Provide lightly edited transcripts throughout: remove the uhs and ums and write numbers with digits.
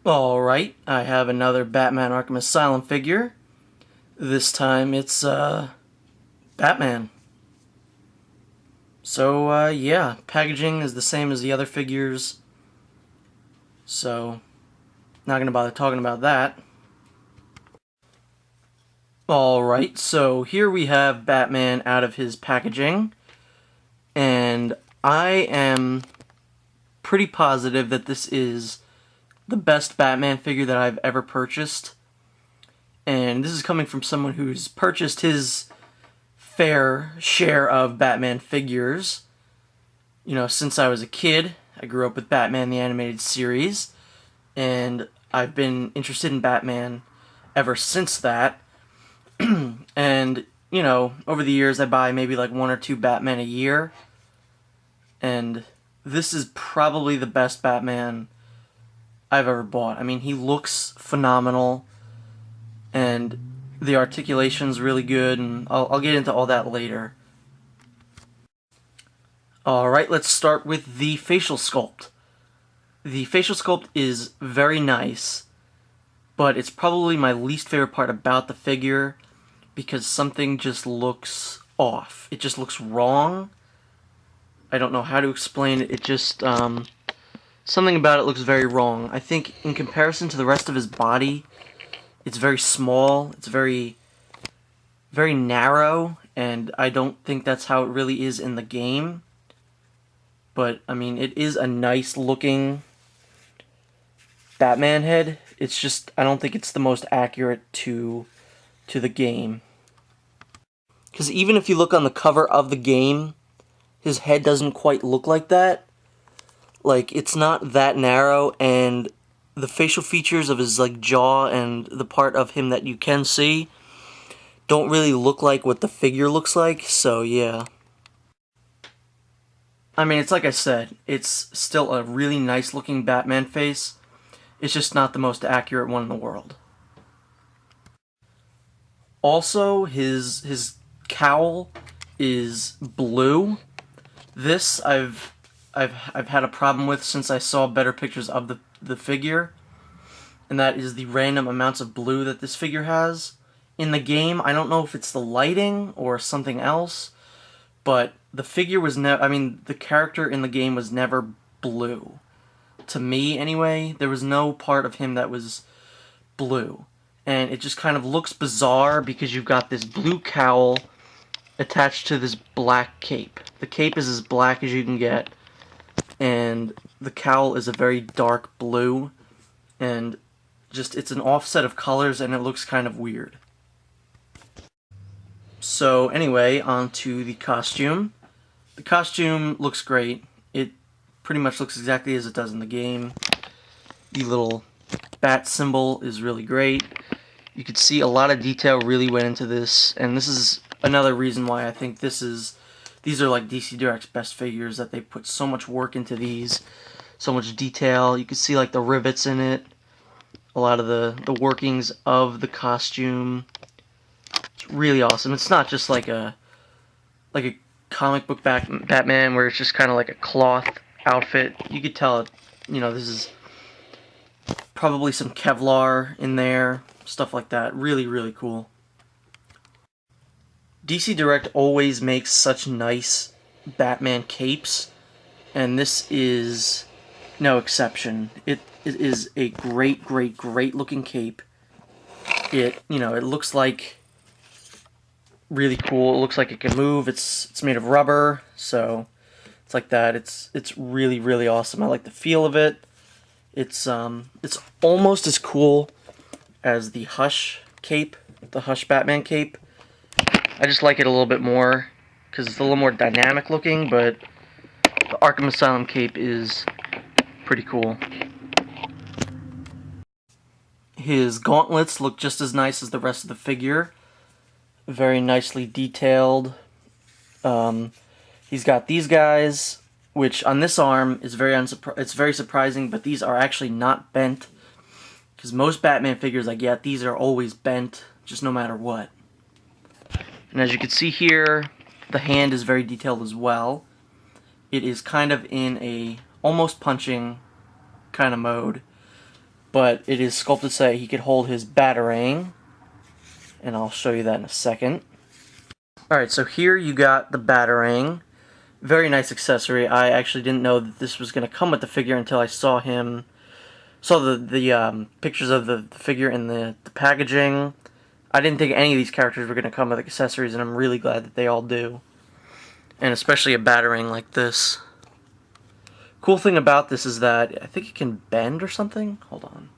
Alright, I have another Batman Arkham Asylum figure. This time it's, Batman. So, yeah, packaging is the same as the other figures. So, not gonna bother talking about that. Alright, so here we have Batman out of his packaging. And I am pretty positive that this is the best Batman figure that I've ever purchased. And this is coming from someone who's purchased his fair share of Batman figures. You know, since I was a kid, I grew up with Batman the Animated Series, and I've been interested in Batman ever since that. And, you know, over the years I buy maybe like 1 or 2 Batman a year, and this is probably the best Batman I've ever bought. I mean, he looks phenomenal, and the articulation's really good, and I'll get into all that later. Alright, let's start with the facial sculpt. The facial sculpt is very nice, but it's probably my least favorite part about the figure, because something just looks off. It just looks wrong. I don't know how to explain it. It just, something about it looks very wrong. I think in comparison to the rest of his body, it's very small, it's very narrow, and I don't think that's how it really is in the game. But, I mean, it is a nice looking Batman head. It's just, I don't think it's the most accurate to the game. Because even if you look on the cover of the game, his head doesn't quite look like that. Like, it's not that narrow, and the facial features of his, like, jaw and the part of him that you can see don't really look like what the figure looks like, so yeah. I mean, it's like I said, it's still a really nice looking Batman face. It's just not the most accurate one in the world. Also, his cowl is blue. This I've had a problem with since I saw better pictures of the figure, and that is the random amounts of blue that this figure has. In the game, I don't know if it's the lighting or something else, but the figure was the character in the game was never blue. To me, anyway, there was no part of him that was blue. And it just kind of looks bizarre because you've got this blue cowl attached to this black cape. The cape is as black as you can get, and the cowl is a very dark blue, and just it's an offset of colors, and it looks kind of weird. So anyway, on to the costume. The costume looks great. It pretty much looks exactly as it does in the game. The little bat symbol is really great. You could see a lot of detail really went into this, and this is another reason why I think these are like DC Direct's best figures, that they put so much work into these, so much detail. You can see like the rivets in it, a lot of the workings of the costume. It's really awesome. It's not just like a comic book Batman where it's just kind of like a cloth outfit. You could tell, you know, this is probably some Kevlar in there, stuff like that. Really, really cool. DC Direct always makes such nice Batman capes, and this is no exception. It is a great, great, great looking cape. It looks like really cool. It looks like it can move. It's made of rubber, so it's like that. It's really, really awesome. I like the feel of it. It's almost as cool as the Hush cape, the Hush Batman cape. I just like it a little bit more because it's a little more dynamic looking, but the Arkham Asylum cape is pretty cool. His gauntlets look just as nice as the rest of the figure. Very nicely detailed. He's got these guys, which on this arm is it's very surprising, but these are actually not bent. Because most Batman figures I get, these are always bent, just no matter what. And as you can see here, the hand is very detailed as well. It is kind of in a almost punching kind of mode. but it is sculpted so that he could hold his Batarang, and I'll show you that in a second. Alright, so here you got the Batarang. Very nice accessory. I actually didn't know that this was going to come with the figure until I saw the pictures of the figure in the packaging. I didn't think any of these characters were going to come with accessories, and I'm really glad that they all do. And especially a Batarang like this. Cool thing about this is that I think it can bend or something. Hold on.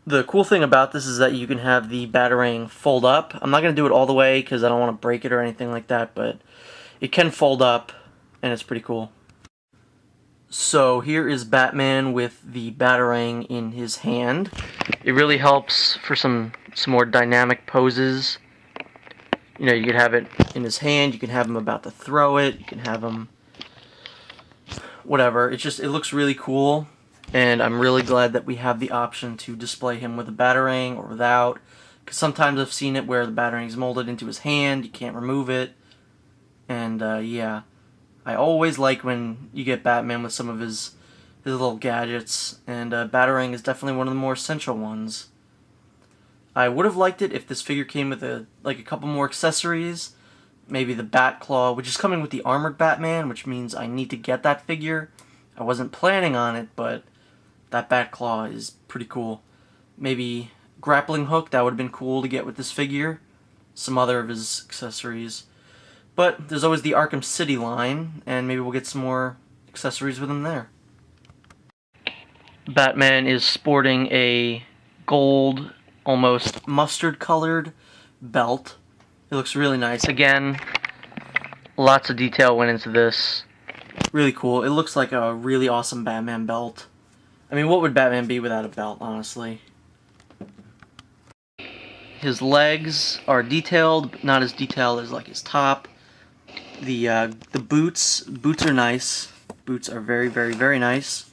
The cool thing about this is that you can have the Batarang fold up. I'm not going to do it all the way because I don't want to break it or anything like that, but it can fold up, and it's pretty cool. So here is Batman with the Batarang in his hand. It really helps for some more dynamic poses. You know, you can have it in his hand, you can have him about to throw it, you can have him whatever. It looks really cool, and I'm really glad that we have the option to display him with a Batarang or without, because sometimes I've seen it where the Batarang is molded into his hand, you can't remove it, and yeah. I always like when you get Batman with some of his little gadgets, and Batarang is definitely one of the more essential ones. I would have liked it if this figure came with a couple more accessories. Maybe the Bat Claw, which is coming with the Armored Batman, which means I need to get that figure. I wasn't planning on it, but that Bat Claw is pretty cool. Maybe Grappling Hook, that would have been cool to get with this figure. Some other of his accessories. But there's always the Arkham City line, and maybe we'll get some more accessories with him there. Batman is sporting a gold, almost mustard-colored belt. It looks really nice. Again, lots of detail went into this. Really cool. It looks like a really awesome Batman belt. I mean, what would Batman be without a belt, honestly? His legs are detailed, but not as detailed as like his top. The boots are nice. Boots are very, very, very nice.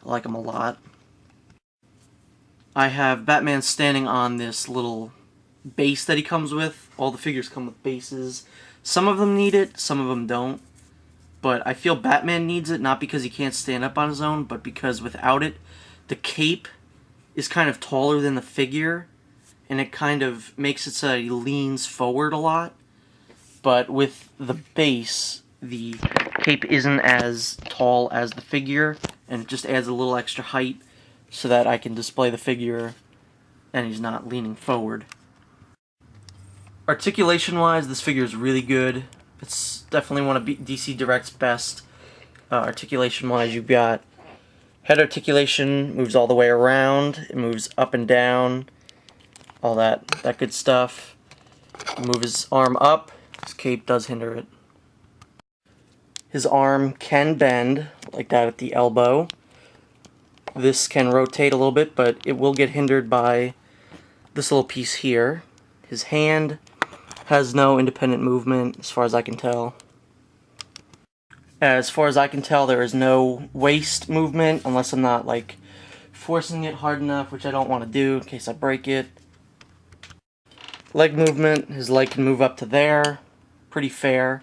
I like them a lot. I have Batman standing on this little base that he comes with. All the figures come with bases. Some of them need it, some of them don't. But I feel Batman needs it, not because he can't stand up on his own, but because without it, the cape is kind of taller than the figure, and it kind of makes it so that he leans forward a lot. But with the base, the cape isn't as tall as the figure, and it just adds a little extra height so that I can display the figure and he's not leaning forward. Articulation-wise, this figure is really good. It's definitely one of DC Direct's best. Articulation-wise, you've got head articulation, moves all the way around, it moves up and down, all that good stuff. Move his arm up. His cape does hinder it. His arm can bend, like that at the elbow. This can rotate a little bit, but it will get hindered by this little piece here. His hand has no independent movement, as far as I can tell. As far as I can tell, there is no waist movement, unless I'm not, like, forcing it hard enough, which I don't want to do in case I break it. Leg movement, his leg can move up to there. Pretty fair.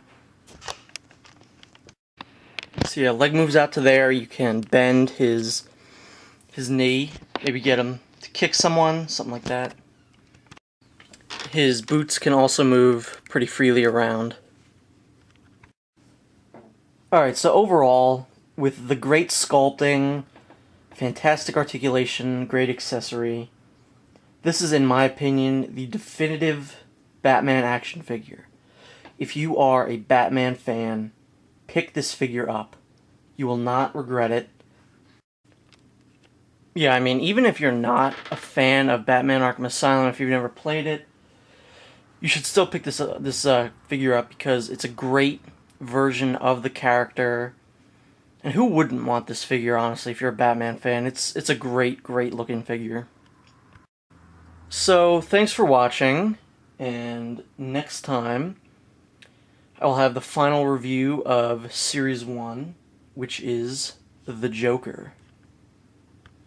So yeah, leg moves out to there. You can bend his knee. Maybe get him to kick someone, something like that. His boots can also move pretty freely around. Alright, so overall, with the great sculpting, fantastic articulation, great accessory, this is, in my opinion, the definitive Batman action figure. If you are a Batman fan, pick this figure up. You will not regret it. Yeah, I mean, even if you're not a fan of Batman Arkham Asylum, if you've never played it, you should still pick this figure up because it's a great version of the character. And who wouldn't want this figure, honestly, if you're a Batman fan? It's a great, great looking figure. So, thanks for watching, and next time I'll have the final review of Series 1, which is The Joker.